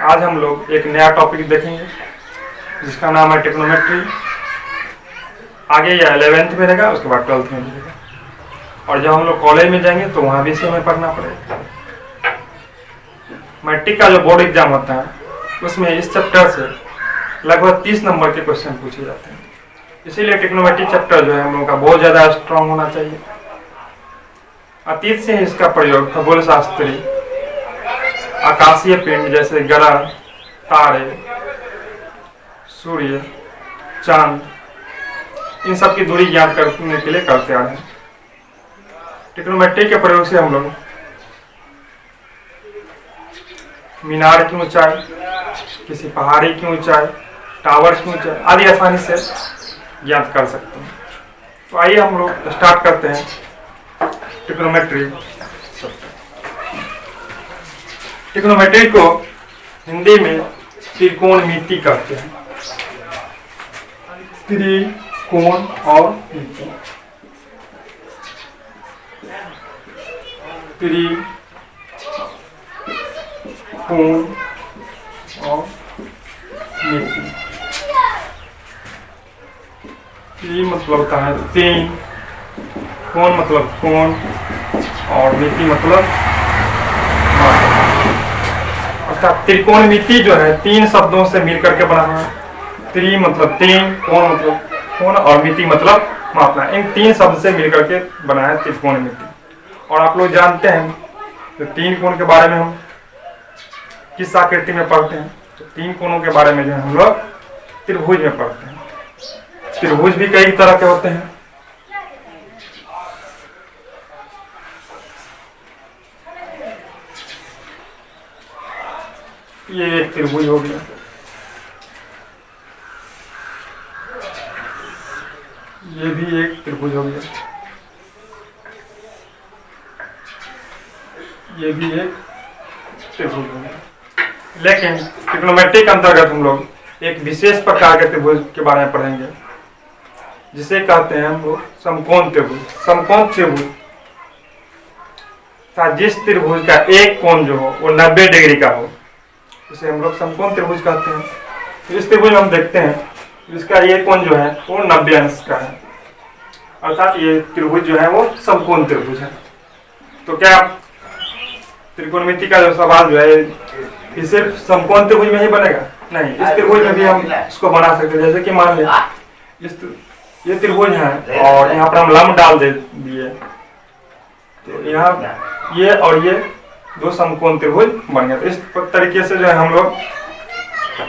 आज हम लोग एक नया टॉपिक देखेंगे जिसका नाम है ट्रिग्नोमेट्री। आगे ये 11th में रहेगा, उसके बाद 12th में रहेगा, और जब हम लोग कॉलेज में जाएंगे तो वहाँ भी इसे हमें पढ़ना पड़ेगा। मैट्रिक का जो बोर्ड एग्जाम होता है उसमें इस चैप्टर से लगभग 30 नंबर के क्वेश्चन पूछे जाते हैं। इसीलिए ट्रिग्नोमेट्री चैप्टर जो है हम लोगों का बहुत ज़्यादा स्ट्रांग होना चाहिए। अतीत से ही इसका प्रयोग खगोल शास्त्री, आकाशीय पिंड जैसे ग्रह, तारे, सूर्य, चांद, इन सब की दूरी ज्ञात करने के लिए करते आ रहे हैं। ट्रिग्नोमेट्री के प्रयोग से हम लोग मीनार की ऊंचाई, किसी पहाड़ी की ऊंचाई, टावर की ऊंचाई आदि आसानी से ज्ञात कर सकते हैं। तो आइए हम लोग स्टार्ट करते हैं ट्रिग्नोमेट्री। ट्रिग्नोमेट्री को हिंदी में त्रिकोणमिति कहते हैं। त्रिकोण और मिति, त्रिकोण और मिति। त्रि मतलब होता है तीन, कोण मतलब कोण, और मिति मतलब मात्रा। अर्थात त्रिकोणमिति जो है तीन शब्दों से मिलकर के बना है। त्रि मतलब तीन, कोण मतलब कोण, और मिति मतलब मापना। इन तीन शब्द से मिलकर के बना है त्रिकोणमिति। और आप लोग जानते हैं तो तीन कोण के बारे में हम किस आकृति में पढ़ते हैं, तो तीन कोणों के बारे में जो है हम लोग त्रिभुज में पढ़ते हैं। त्रिभुज भी कई तरह के होते हैं। ये एक त्रिभुज हो गया, ये भी एक त्रिभुज हो गया, ये भी एक त्रिभुज हो गया। लेकिन ट्रिग्नोमेट्री के अंतर्गत हम लोग एक विशेष प्रकार के त्रिभुज के बारे में पढ़ेंगे जिसे कहते हैं हम लोग समकोण त्रिभुज। समकोण त्रिभुज जिस त्रिभुज का एक कोण जो हो वो 90 डिग्री का हो उसे हम लोग समकोण त्रिभुज कहते हैं। तो इस त्रिभुज में हम देखते हैं इसका ये कोण जो है वो 90 अंश का है, अर्थात ये त्रिभुज जो है वो समकोण त्रिभुज है। तो क्या त्रिकोणमिति का जो सवाल जो है ये सिर्फ समकोण त्रिभुज में ही बनेगा? नहीं, इस त्रिभुज में भी हम इसको बना सकते हैं। जैसे कि मान लें ये त्रिभुज है और यहाँ पर हम लंब डाल दिए, तो यहाँ ये और ये दो समकोण त्रिभुज बन गए। तो इस तरीके से जो है हम लोग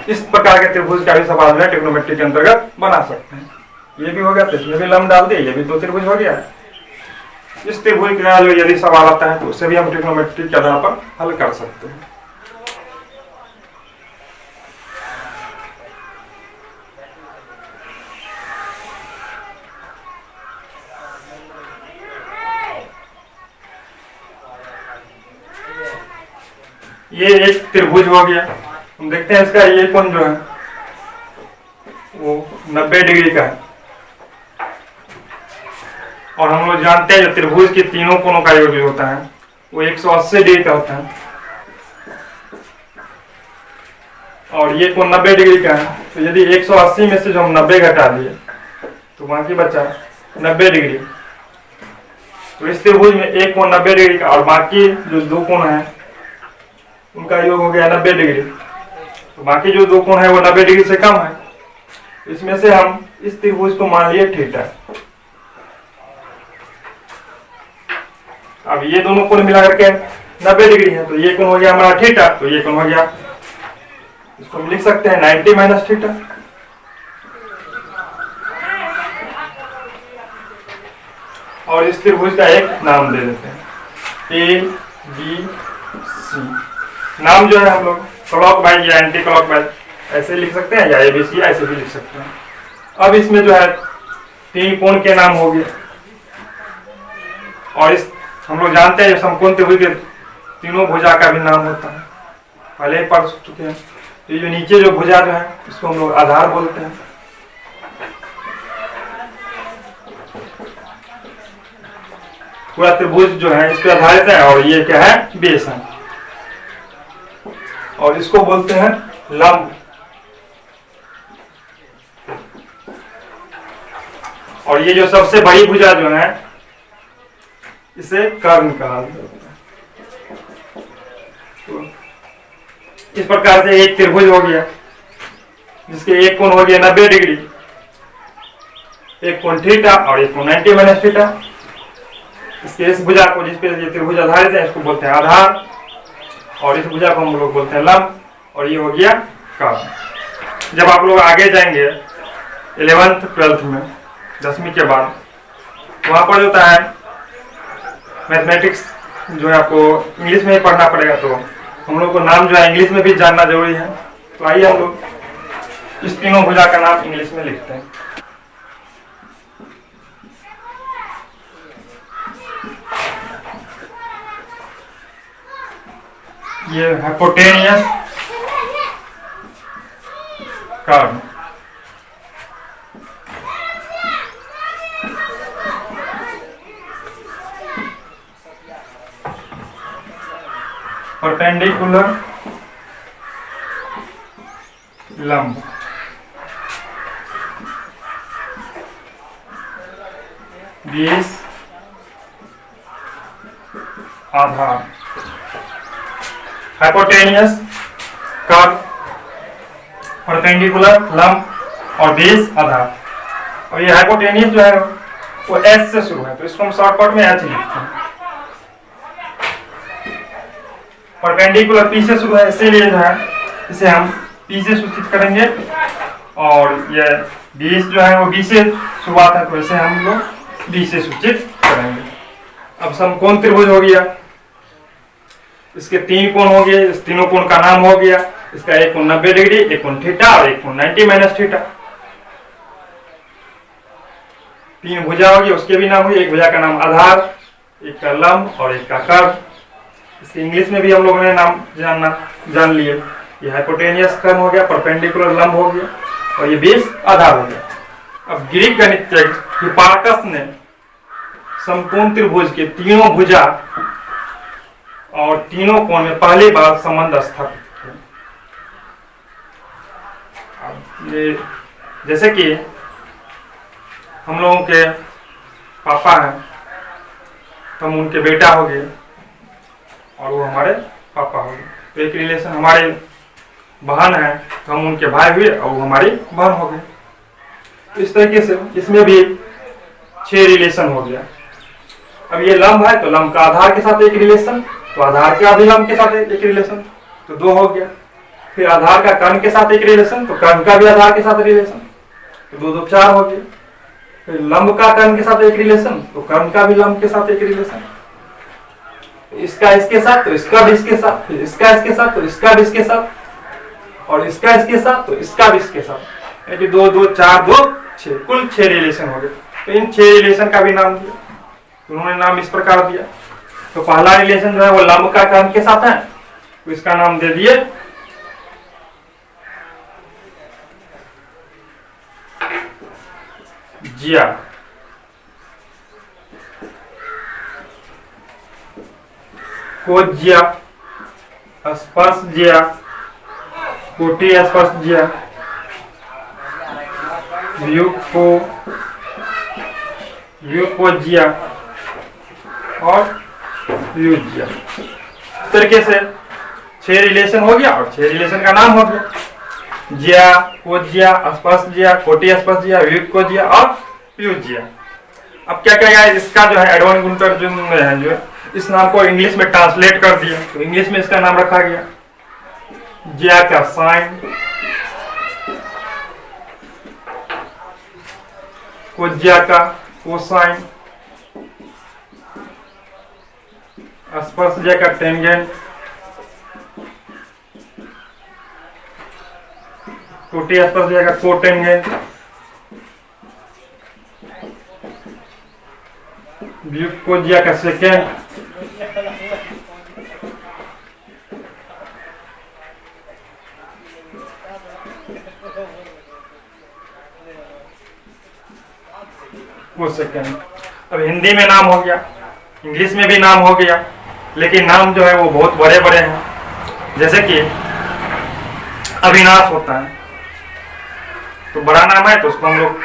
इस प्रकार के त्रिभुज का भी सवाल जो है ट्रिग्नोमेट्री के अंतर्गत बना सकते हैं। ये भी हो गया, तो इसमें भी लंब डाल दिए, ये भी दो त्रिभुज हो गया। इस त्रिभुज का जो यदि सवाल आता है तो उसे भी हम ट्रिग्नोमेट्री के आधार पर हल कर सकते हैं। ये एक त्रिभुज हो गया। हम देखते हैं इसका ये कोण जो है वो 90 डिग्री का है, और हम लोग जानते हैं जो त्रिभुज के तीनों कोणों का योग जो होता है वो 180 डिग्री का होता है, और ये कोण 90 डिग्री का है। तो यदि 180 में से जो हम 90 घटा दिए तो बाकी बचा 90 डिग्री। तो इस त्रिभुज में एक कोण 90 डिग्री का और बाकी जो दो कोण है उनका योग हो गया 90 डिग्री। तो बाकी जो दो कोण है वो 90 डिग्री से कम है। इसमें से हम इस त्रिभुज को मान लिए थीटा। अब ये दोनों कोण मिला करके 90 डिग्री है, तो ये कोण हो गया हमारा थीटा, तो ये कोण हो गया, इसको हम लिख सकते हैं 90 माइनस थीटा। और इस त्रिभुज का एक नाम दे देते हैं ए बी सी। नाम जो है हम लोग क्लॉकवाइज या एंटी क्लॉकवाइज ऐसे लिख सकते हैं, या एबीसी ऐसे भी लिख सकते हैं। अब इसमें जो है तीन कोण के नाम हो गए, और इस हम लोग जानते हैं समकोण त्रिभुज के तीनों भुजा का भी नाम होता है, पहले ही पढ़ चुके हैं। तो ये नीचे जो भुजा जो है इसको हम लोग आधार बोलते हैं। पूरा त्रिभुज जो है इस पे आधारित है और ये क्या है, बेस है। और इसको बोलते हैं लंब। और ये जो सबसे बड़ी भुजा जो है इसे कर्ण कहा जाता है। तो इस प्रकार से एक त्रिभुज हो गया जिसके एक कोण हो गया 90 डिग्री, एक कोण थीटा और एक कोण 90 माइनस थीटा। इसके इस भुजा को जिस पे ये त्रिभुज आधारित है इसको बोलते हैं आधार, और इस भुजा को हम लोग बोलते हैं लंब, और ये हो गया कर्ण। जब आप लोग आगे जाएंगे 11th 12th में 10वीं के बाद, वहां पर होता है मैथमेटिक्स जो है आपको इंग्लिश में ही पढ़ना पड़ेगा, तो हम लोग को नाम जो है इंग्लिश में भी जानना जरूरी है। तो आइए हम लोग इस तीनों भुजा का नाम इंग्लिश में लिखते हैं। ये हाइपोटेनियस कर्ण, परपेंडिकुलर लंब, बेस आधार। हाइपोटेनियस कर्व, परपेंडिकुलर लंब और बेस आधार। और ये हाइपोटेनियस जो है वो एच से शुरू है, तो इसको हम शॉर्टकट में एच लिखते हैं। परपेंडिकुलर पी से शुरू है, इसीलिए जो है इसे हम पी से सूचित करेंगे, और ये बेस जो है वो बी से शुरुआत है, तो इसे हम लोग बी से सूचित करेंगे। अब समकोण त्रिभुज हो गया, इसके तीन कोण हो गए, इस तीनों कोण का नाम हो गया। इसका एक कोण 90 डिग्री, एक कोण थीटा और एक कोण 90 माइनस थीटा। तीन भुजा हो गई, उसके भी नाम हुए। एक भुजा का नाम आधार, एक का लंब और एक का कर्व। इसके इंग्लिश में भी हम लोगों ने नाम जान लिए। ये हाइपोटेनियस कर्व हो गया, परपेंडिकुलर लंब हो गया और ये बेस आधार हो गया। अब ग्रीक गणितज्ञ हिप्पार्कस ने समकोण त्रिभुज के तीनों भुजा और तीनों कोण में पहली बार संबंध स्थापित किया। जैसे कि हम लोगों के पापा हैं तो हम उनके बेटा हो गए और वो हमारे पापा हो गए। तो एक रिलेशन, हमारे बहन है तो हम उनके भाई हुए और वो हमारी बहन हो गए। इस तरीके से इसमें भी 6 रिलेशन हो गया। अब ये लंब है तो लंब का आधार के साथ एक रिलेशन, तो आधार के अभिलंब के साथ एक रिलेशन, तो 2 हो गया। फिर आधार का कर्ण के साथ एक रिलेशन, तो कर्ण का भी आधार के साथ रिलेशन, तो 2 2 4 हो गया। फिर लंब का कर्ण के साथ एक रिलेशन, तो कर्ण का भी लंब के साथ एक रिलेशन, इसका इसके साथ तो इसका भी इसके साथ, फिर इसका इसके साथ तो इसका भी इसके साथ, और इसका इसके साथ तो इसका भी इसके साथ। यानी 2 2 4 2 6, कुल 6 रिलेशन हो गए। तो इन 6 रिलेशन का भी नाम दिया, उन्होंने नाम इस प्रकार दिया। तो पहला रिलेशन जो है वो लंब का कर्ण के साथ है, तो इसका नाम दे दिए जिया। कोज्या, स्पर्श जिया, कोटि स्पर्श जिया, व्यूकोजिया और व्यूजिया। इस तरीके से 6 रिलेशन हो गया और 6 रिलेशन का नाम हो गया। जिया, कोजिया, स्पर्श जिया, कोटि स्पर्श जिया, व्यूकोजिया और व्यूजिया। अब क्या क्या इसका जो है एडवांस गुंटर जो है जो इस नाम को इंग्लिश में ट्रांसलेट कर दिया, तो इंग्लिश में इसका नाम रखा गया जिया का साइन, कोजिया का कोसाइन, स्पर्श जिया का टेंजेंट, कोटि स्पर्श जिया का कोटेंजेंट, व्यूकोजिया का सेकेंड, वो सेकेंड। अब हिंदी में नाम हो गया, इंग्लिश में भी नाम हो गया, लेकिन नाम जो है वो बहुत बड़े बड़े हैं। जैसे कि अविनाश होता है। तो बड़ा नाम है तो उसको हम लोग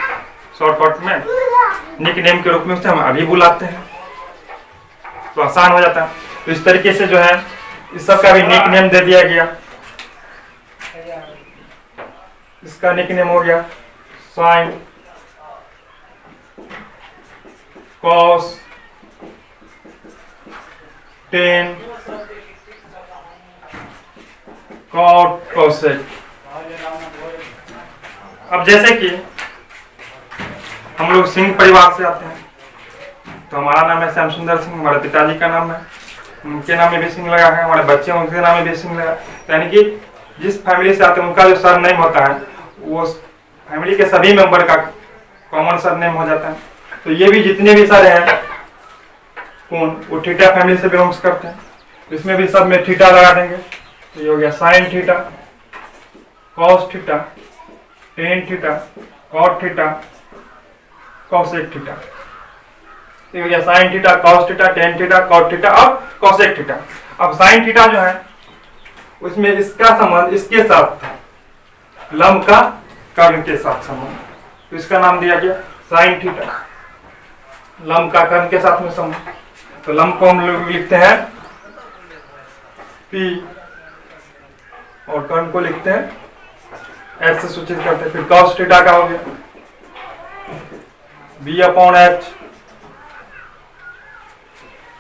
शॉर्टकट में निक नेम के रूप में उसे हम अभी बुलाते हैं, तो आसान हो जाता है। तो इस तरीके से जो है इस सब का भी निक नेम दे दिया गया। इसका निक नेम हो गया sine, cos, tan, cot, cosec. अब जैसे कि हम लोग सिंह परिवार से आते हैं, तो हमारा नाम है श्याम सुंदर सिंह, हमारे पिताजी का नाम है, उनके नाम में भी सिंह लगा है, हमारे बच्चे हैं उनके नाम में भी सिंह लगा। यानी कि जिस फैमिली से आते हैं उनका जो सरनेम होता है वो फैमिली के सभी मेंबर का कॉमन सरनेम हो जाता है। तो ये भी जितने भी सारे हैं कौन, वो थीटा फैमिली से बिलोंग्स करते हैं। इसमें भी सब में थीटा लगा देंगे। तो ये हो गया sine theta, cos theta, tan theta, cot theta, cosec theta. ये हो गया sine theta, cos theta, tan theta, cot theta और कॉसेक थीटा। अब साइन थीटा जो है उसमें इसका संबंध इसके साथ था, लंब का कर्ण के साथ संबंध, तो इसका नाम दिया गया साइन थीटा, लंब का कर्ण के साथ में संबंध। तो लंब को हम लोग लिखते हैं P और कर्ण को लिखते हैं H से सूचित करते हैं। फिर cos थीटा का हो गया B/H,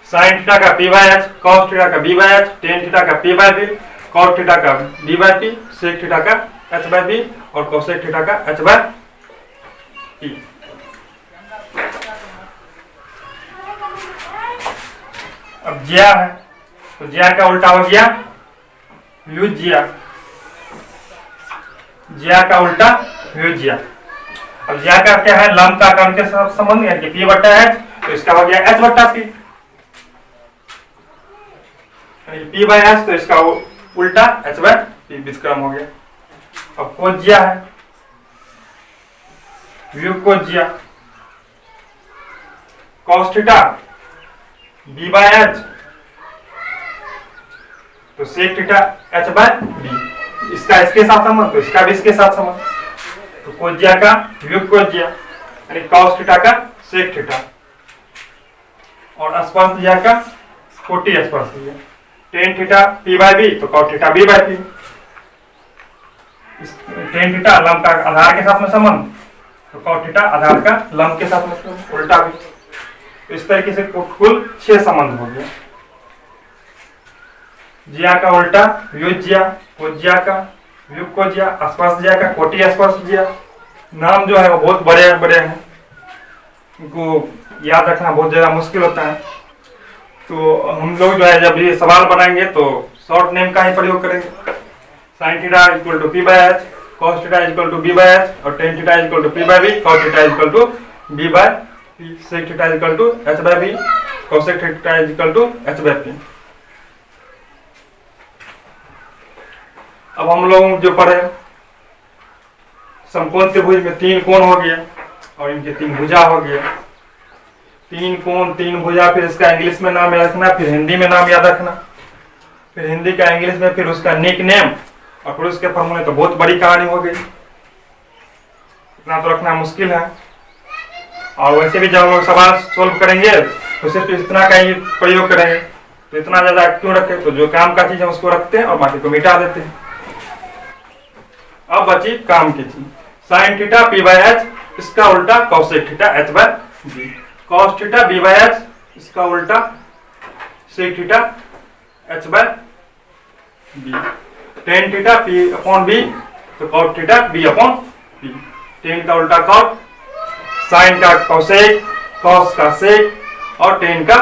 साइन थीटा का P/H, cos थीटा का B/H, टेन थीटा का P/B, cot थीटा का B/T, sec थीटा का H/B और cosec थीटा का H/T। अब ज्या है तो ज्या का उल्टा हो गया व्युज्या, ज्या का उल्टा व्युज्या। अब ज्या का क्या है, लंब का कर्ण के साथ संबंध, यानी कि P/H, तो इसका हो गया H/P, P/H तो इसका उल्टा H/P विस्क्रम हो गया। अब कोज्या है, व्युकोज्या, cos थीटा B/H तो sec थीटा H/B, इसका इसके साथ संबंध तो इसका भी इसके साथ संबंध। तो कोज्या का व्युकोज्या यानी cos थीटा का sec थीटा और स्पर्शज्या का कोटि स्पर्शज्या, टेन थीटा P/B तो cot theta B/P। Tan theta लंब का आधार के साथ में संबंध, तो cot थीटा आधार का लंब के साथ में संबंध, उल्टा भी। तो इस तरीके से कुल 6 संबंध हो गया। ज्या का उल्टा व्युज्या, कोज्या का व्युकोज्या, स्पर्शज्या का कोटि स्पर्शज्या। नाम जो है वो बहुत बड़े बड़े हैं, इनको याद रखना बहुत ज्यादा मुश्किल होता है। तो हम लोग जो है जब ये सवाल बनाएंगे तो शॉर्ट नेम का ही प्रयोग करेंगे। Sine theta equal to P/H, cos theta equal to B/H और tan theta equal to P/B, cot theta equal to B/P, sec theta equal to H/B, cosec theta equal to H/P। अब हम लोग जो पढ़े समकोण त्रिभुज में 3 कोण हो गया और इनके 3 भुजा हो गया। 3 कोण 3 भुजा, फिर इसका इंग्लिश में नाम याद रखना, फिर हिंदी में नाम याद रखना, फिर हिंदी का इंग्लिश में, फिर उसका निक नेम और फिर उसके फॉर्मूले। तो बहुत बड़ी कहानी हो गई, इतना तो रखना मुश्किल है। और वैसे भी जब हम लोग सवाल सोल्व करेंगे तो सिर्फ इतना का ही प्रयोग करेंगे, तो इतना ज्यादा क्यों रखें। तो जो काम का चीज है उसको रखते हैं और बाकी को मिटा देते हैं। अब बची काम की चीज, साइन थीटा P/H, इसका उल्टा cosec theta H/B, cos theta B/H, इसका उल्टा sec theta H/B, tan theta P/B तो cot थीटा B/P, टेन का उल्टा cot, साइन का cosec, cos का sec और टेन का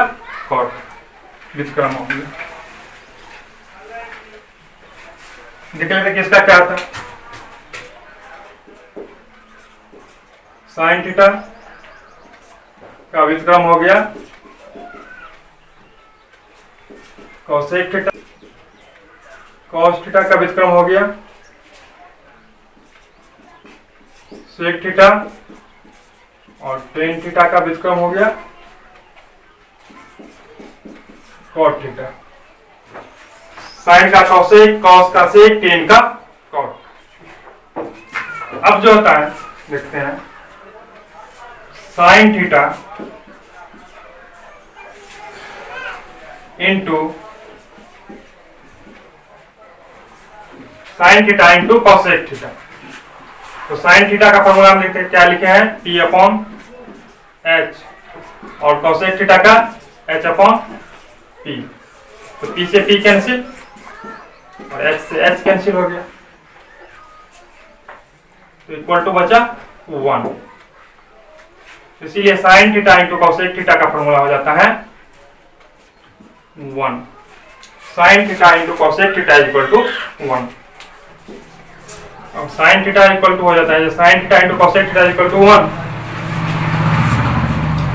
cot विस्क्रम हो गया। देख लेते किसका क्या था। साइन थीटा का विस्क्रम हो गया cosec थीटा, cos थीटा का विस्क्रम हो गया sec थीटा और टेन थीटा का विस्क्रम हो गया cot थीटा। साइन का cosec, cos का sec, टेन का cot। अब जो होता है देखते हैं, sign theta into cosec theta. तो साइन थीटा का फॉर्मूला हम लिखते हैं, क्या लिखे हैं, P अपॉन H, और कॉसेक थीटा का H अपॉन P। तो P से P कैंसिल और H से H कैंसिल हो गया, तो इक्वल टू बचा 1। इसीलिए sine theta into cosec theta का फॉर्मूला हो जाता है 1। Sine theta into cosec theta equal to 1। अब साइन थीटा इक्वल टू हो जाता है, sine theta into cosec theta equal to 1,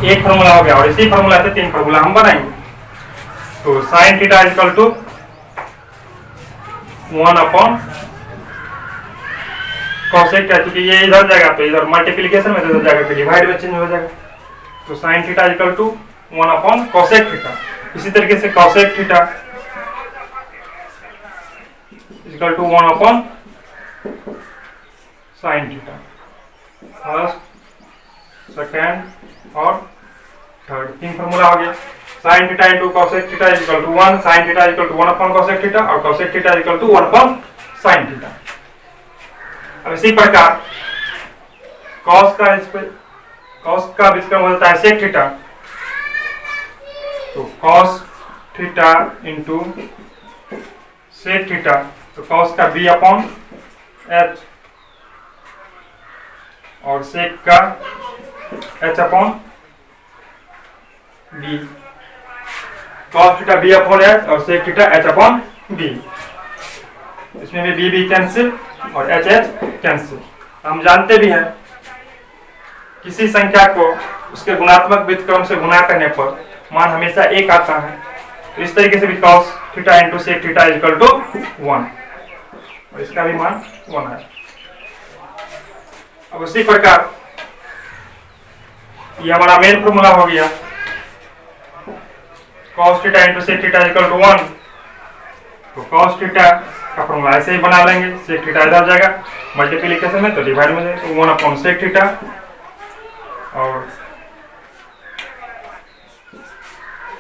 एक फॉर्मूला हो गया। और इसी फॉर्मूला से 3 फॉर्मूला हम बनाएंगे। तो sine theta equal to 1 upon cosec theta, क्योंकि ये इधर जाएगा तो इधर मल्टीप्लिकेशन में इधर जाएगा तो डिवाइड में चेंज हो जाएगा। तो sine theta equal to 1 upon cosec theta. इसी तरीके से cosec theta equal to 1 upon sine theta, first second और थर्ड, 3 फॉर्मूला हो गया। Sine theta into cosec theta equal to 1, sine theta equal to 1 upon cosec theta, और cosec theta equal to 1 upon sine theta. अब इसी प्रकार cos का व्युत्क्रम हो जाता है सेक थीटा। तो cos theta into sec theta, तो कॉस का b अपॉन h और सेक का h upon b। Cos theta b upon h और sec theta h upon b। इसमें भी b कैंसिल और h कैंसिल। हम जानते भी हैं किसी संख्या को उसके गुणात्मक व्युत्क्रम से गुणा करने पर मान हमेशा 1 आता है। तो इस तरीके से भी cos theta into sec theta equal to 1, और इसका भी मान 1 है। अब उसी प्रकार ये हमारा मेन फॉर्मूला हो गया, cos theta into sec theta equal to 1। तो कॉस थीटा का फॉर्मूला ऐसे ही बना लेंगे, सेक थीटा इधर जाएगा मल्टीप्लिकेशन में तो डिवाइड में जाएगा, तो 1 अपॉन सेक थीटा और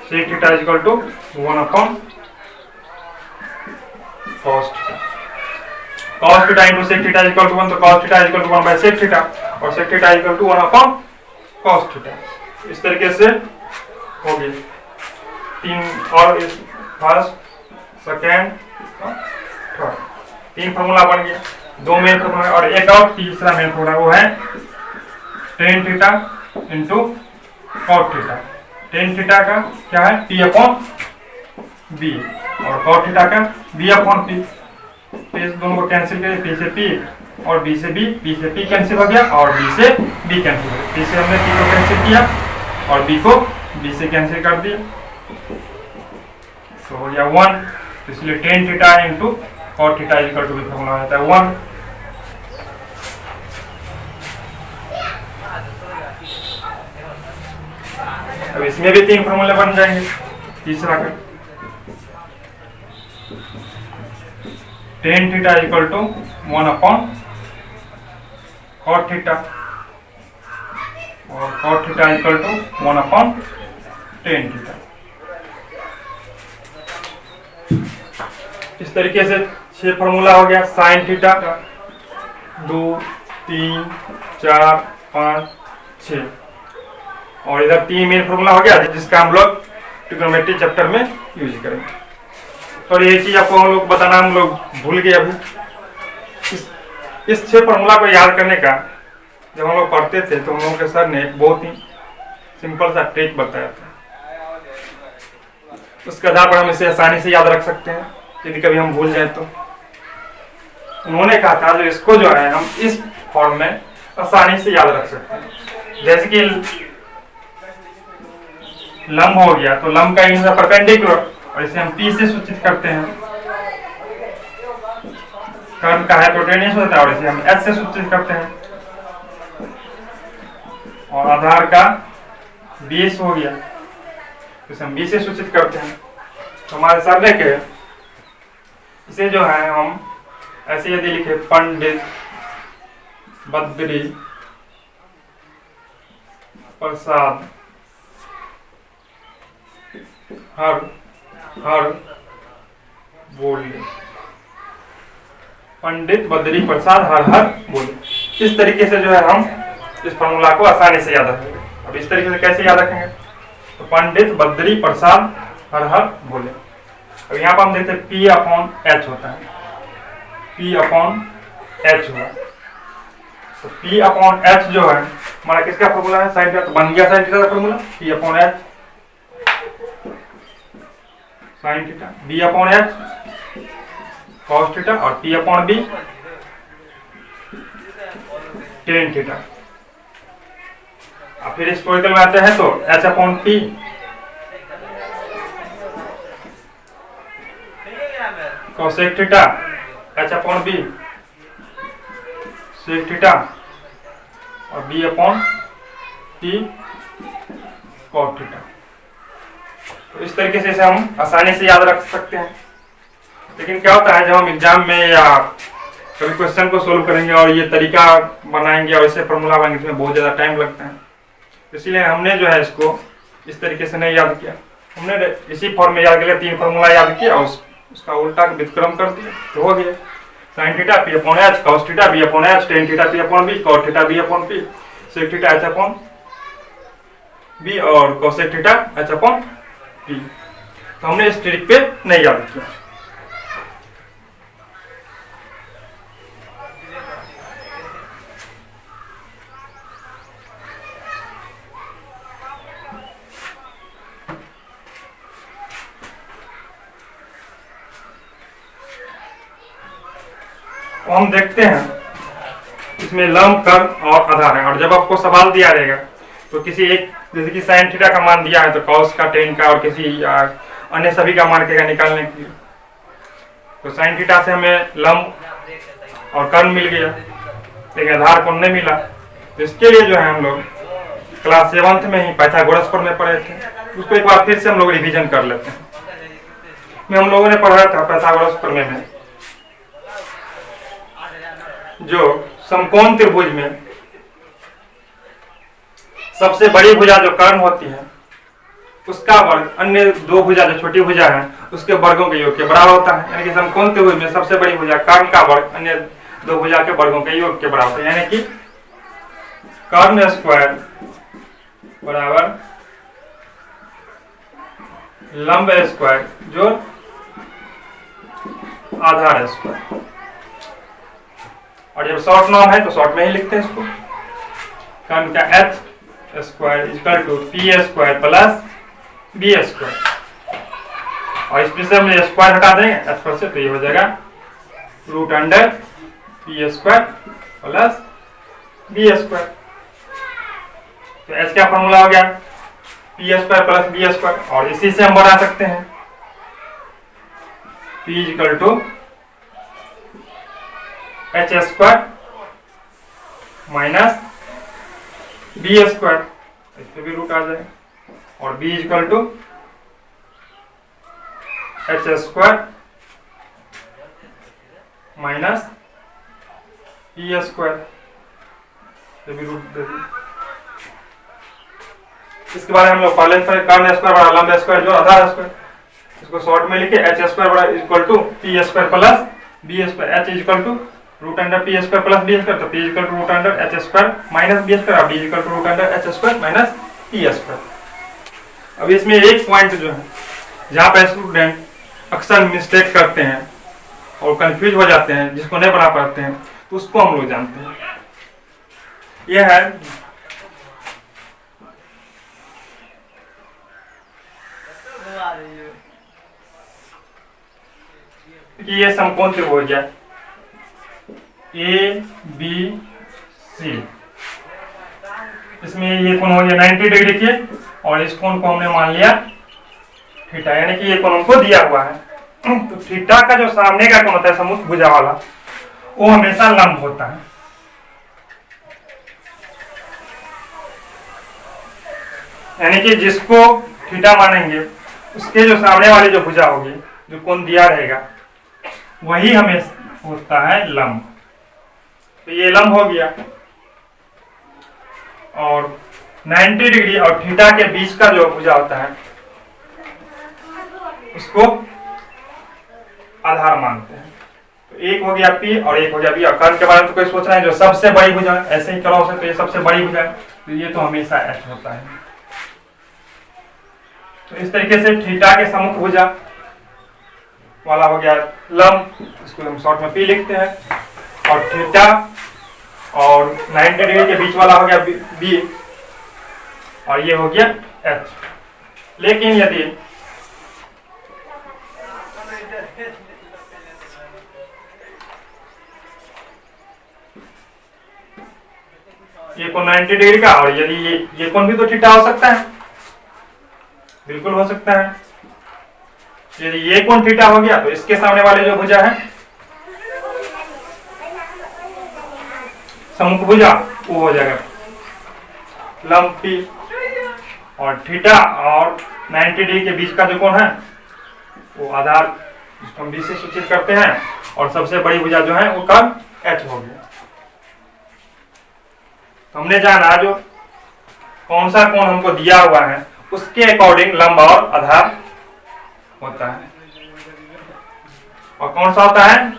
sec theta equal to 1 upon cos theta. Cos theta into sec theta equal to 1, तो cos theta equal to 1 by sec theta, और sec theta equal to 1 upon cos theta. इस तरीके से हो गई 3, और first second third 3 formula बन गया। 2 मेन फॉर्मूला और एक और तीसरा मेन फॉर्मूला, वो है tan theta into cot theta. Tan theta का क्या है, p अपॉन b, और कॉट थीटा का b अपॉन p। इस दोनों को कैंसिल करें, p से p और b से p कैंसिल हो गया, और b से b कैंसिल हो गया। p से हमने p को कैंसिल किया और b को b से कैंसिल कर दिया, तो हो गया 1। तो इसलिए tan theta into cot theta equal to formula आता है 1। अब इसमें भी 3 फॉर्मूले बन जाएंगे। तीसरा का tan theta equal to 1 upon cot theta, और cot theta equal to 1 upon tan theta. इस तरीके से 6 फॉर्मूला हो गया। साइन थीटा 2 3 4 5 6, और इधर 3 मेन फॉर्मूला हो गया, जिसका हम लोग ट्रिग्नोमेट्री चैप्टर में यूज करेंगे। और ये चीज आपको हम लोग बताना हम लोग भूल गए अभी। इस 6 फॉर्मूला को याद करने का जब हम लोग पढ़ते थे तो हम लोगों के सर ने एक बहुत ही सिंपल सा ट्रिक बताया था। उसके आधार पर हम इसे आसानी से याद रख सकते हैं यदि कभी हम भूल जाए तो। उन्होंने कहा था जो इसको जो है हम इस फॉर्म में आसानी से याद रख सकते हैं। जैसे कि लंब हो गया, तो लंब का यूनिट है परपेंडिकुलर, और इसे हम P से सूचित करते हैं। कर्व का हाइपोटेन्यूज होता है, और इसे हम H से सूचित करते हैं। और आधार का बेस हो गया, तो इसे हम B से सूचित करते हैं। तो हमारे सर ने कहे इसे जो है हम ऐसे यदि लिखे पंडित बद्री प्रसाद हर बोले। पंडित बद्री प्रसाद हर बोले। इस तरीके से जो है हम इस फॉर्मूला को आसानी से याद रखेंगे। अब इस तरीके से कैसे याद रखेंगे, तो पंडित बद्री प्रसाद हर बोले। अब यहाँ पर हम देखते हैं P अपॉन H होता है, P अपॉन H हुआ। तो P अपॉन H जो है हमारा किसका फॉर्मूला है, साइन थीटा। तो बन गया साइन थीटा का formula P upon H sine theta, B upon H cos theta और P upon B tan theta. अब फिर हिस्टोरिकल में आते हैं तो H upon P cosec theta, H upon B sec theta और B upon P cot theta. तो इस तरीके से इसे हम आसानी से याद रख सकते हैं। लेकिन क्या होता है, जब हम एग्जाम में या कभी क्वेश्चन को सोल्व करेंगे और ये तरीका बनाएंगे और इसे फॉर्मूला बनाएंगे, इसमें बहुत ज़्यादा टाइम लगता है। इसीलिए हमने जो है इसको इस तरीके से नहीं याद किया। हमने इसी फॉर्म में याद किया, 3 फॉर्मूला याद किया और उसका उल्टा व्युत्क्रम कर दिया तो हो गया। Sine theta P upon H, cos theta B upon H, tan theta P upon B, cot theta B upon P, sec theta H upon B और cosec theta H upon P। तो हमने इस ट्रिक पे नहीं याद किया। तो हम देखते हैं इसमें लंब, कर्व और आधार है। और जब आपको सवाल दिया रहेगा तो किसी एक, जैसे कि साइन थीटा का मान दिया है तो कॉस का, टेन का और किसी अन्य सभी का मान के निकालने के लिए, तो साइन थीटा से हमें लंब और कर्व मिल गया लेकिन आधार कोण नहीं मिला। तो इसके लिए जो है हम लोग क्लास 7th में ही पाइथागोरस पर में पढ़े थे, उसको एक बार फिर से हम लोग रिवीजन कर लेते हैं। में हम लोगों ने पढ़ा था पाइथागोरस प्रमेय में जो समकोण त्रिभुज में सबसे बड़ी भुजा जो कर्ण होती है उसका वर्ग अन्य 2 भुजा जो छोटी भुजा है उसके वर्गों के योग के बराबर होता है। यानी कि समकोण त्रिभुज में सबसे बड़ी भुजा कर्ण का वर्ग अन्य 2 भुजा के वर्गों के योग के बराबर है। यानी कि कर्ण स्क्वायर बराबर लंब स्क्वायर जो आधार स्क्वायर। और जब शॉर्ट नॉर्म है तो शॉर्ट में ही लिखते हैं इसको। कर्ण का H square equal to P square plus B square. और इसमें से हम स्क्वायर हटा देंगे H पर से तो ये हो जाएगा root under P square plus B square. तो H का फॉर्मूला हो गया P square plus B square. और इसी से हम बना सकते हैं P equal to H square minus B square, इस पे भी रूट आ जाएगा। और B equal to H square minus P square, ये भी रूट दे दिए। इसके बारे में हम लोग पहले कर्ण स्क्वायर बड़ा लंब स्क्वायर जो आधार स्क्वायर, इसको शॉर्ट में लिखे H स्क्वायर बड़ा equal to P square plus B square. H equal to root under P square plus B square, तो P equal to root under H square minus B square, B equal to root under H square minus P square. अब इसमें एक point जो है जहाँ पे student अक्सर mistake करते हैं और कंफ्यूज हो जाते हैं, जिसको नहीं बना पाते हैं, तो उसको हम लोग जानते हैं। यह है कि ये समकोण त्रिभुज है ABC, इसमें ये कोण हो गया 90 डिग्री के और इस कोण को हमने मान लिया थीटा, यानी कि ये कोण हमको दिया हुआ है। तो थीटा का जो सामने का कोण होता है सम्मुख भुजा वाला, वो हमेशा लंब होता है। यानी कि जिसको थीटा मानेंगे उसके जो सामने वाली जो भुजा होगी, जो कोण दिया रहेगा, वही हमें होता है लंब। तो ये लंब हो गया, और 90 डिग्री और थीटा के बीच का जो भुजा होता है उसको आधार मानते हैं। तो एक हो गया P और एक हो गया B। और कर्ण के बारे में तो कोई सोच रहा है जो सबसे बड़ी भुजा, ऐसे ही करो से, तो ये सबसे बड़ी भुजा है, तो ये तो हमेशा H होता है। तो इस तरीके से थीटा के सम्मुख भुजा वाला हो गया लंब, इसको हम शॉर्ट में P लिखते हैं, और थीटा और 90 डिग्री के बीच वाला हो गया B, और ये हो गया H। लेकिन यदि ये कोण 90 डिग्री का, और यदि ये कोण भी तो थीटा हो सकता है, बिल्कुल हो सकता है। यदि ये कोण थीटा हो गया तो इसके सामने वाले जो भुजा है सम्मुख भुजा, वो हो जाएगा लंब P, और थीटा और 90 डिग्री के बीच का जो कोण है वो आधार, जिसको हम B से सूचित करते हैं, और सबसे बड़ी भुजा जो है वो कर्ण H हो गया। तो हमने जाना जो कौन सा कोण हमको दिया हुआ है उसके अकॉर्डिंग लंब और आधार होता है। और कौन सा होता है,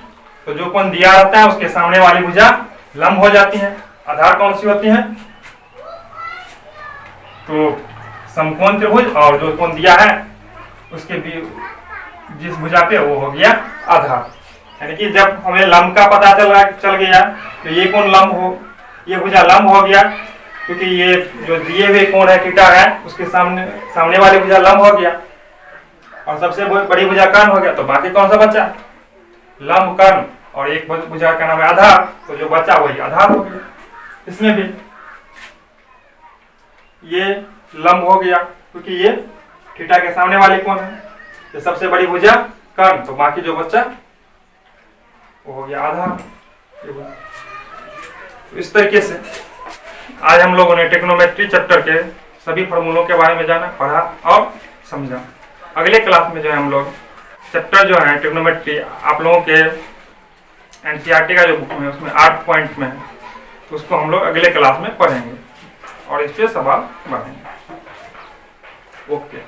तो जो कोण दिया रहता है उसके सामने वाली भुजा लंब हो जाती है। आधार कौन सी होती है, तो समकोण त्रिभुज, और जो कोण दिया है उसके भी जिस भुजा पे वो हो गया आधार। यानी कि जब हमें लंब का पता चल गया तो ये कोण लंब हो, ये भुजा लंब हो गया, क्योंकि ये जो दिए हुए कोण है थीटा है उसके सामने वाली भुजा लंब हो गया, और सबसे बड़ी भुजा कर्ण हो गया। तो बाकी कौन सा बचा, लंब कर्ण, और एक भुजा का नाम है आधार, तो जो बचा वही आधार हो गया। इसमें भी ये लंब हो गया क्योंकि ये थीटा के सामने वाले कोण है, ये सबसे बड़ी भुजा कर्ण, तो बाकी जो बचा वो हो गया आधार। इस तरीके से आज हम लोगों ने ट्रिग्नोमेट्री चैप्टर के सभी फॉर्मूलों के बारे में जाना, पढ़ा और समझा। अगले क्लास में जो है हम लोग चैप्टर जो है ट्रिग्नोमेट्री आप लोगों के एनसीईआरटी का जो बुक में उसमें 8 पॉइंट में है, उसको हम लोग अगले क्लास में पढ़ेंगे और इस पे सवाल बढ़ेंगे। ओके।